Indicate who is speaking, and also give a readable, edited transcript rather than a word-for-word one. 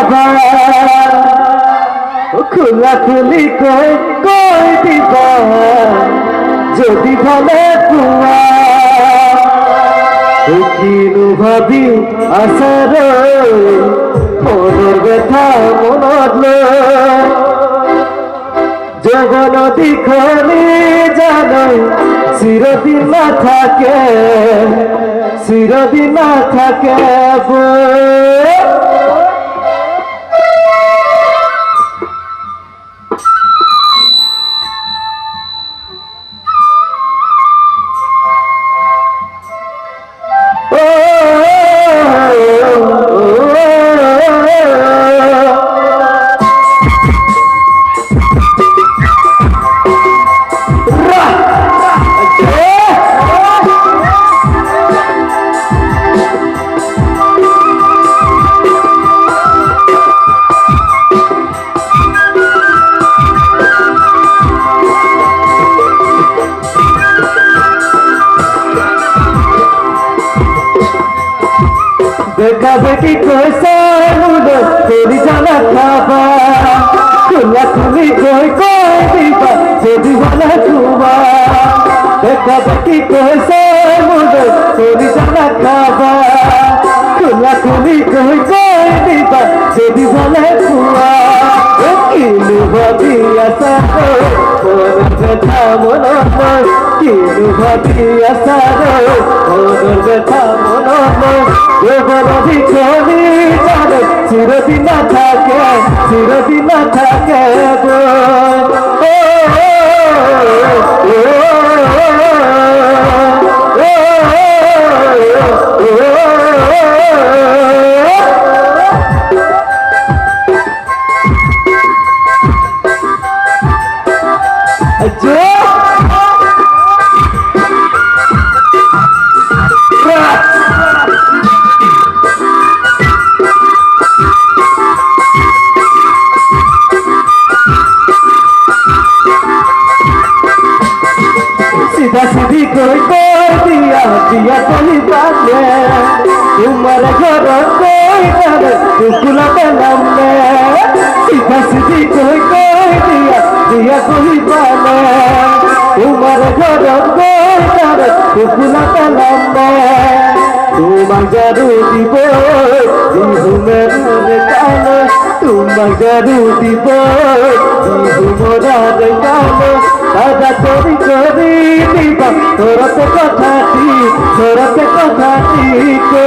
Speaker 1: খাবা খোলা খুলি কই দিবা যদি ভালে পুয়া কিনু ভাবি আসার মনের ব্যথা মনত যৌবন দিখনি জানো চিরদিন না থাকে চিরদিন না থাকে देखा बेटी कोई सालूदो तेरी जाना खाबा खुला खुली कोई दीपा तेरी जाना छुबा देखा बेटी कोई सालूदो तेरी जाना खाबा खुला खुली कोई दीपा तेरी जाना छुबा किनु भाभी आशा मोर व्यथा मनोमन किनु भाभी आशा मोर व्यथा मनोमन যৌবন দিখনি জানো চিরদিন না থাকে চিরদিন না থাকে सीधा सीधी कोई दिया दिया कोई बात तुम्हारे घर कोई कुकुला नाम सीधा सीधी कोई दिया दिया कोई बात तुम्हारे घर कोई कुकुला नाम तुम्हार जादू দিব বিহুমের কান তোমার জাদু দিব বিহুমরার কান দাদা করি দিবা তোরতে কথাটি কো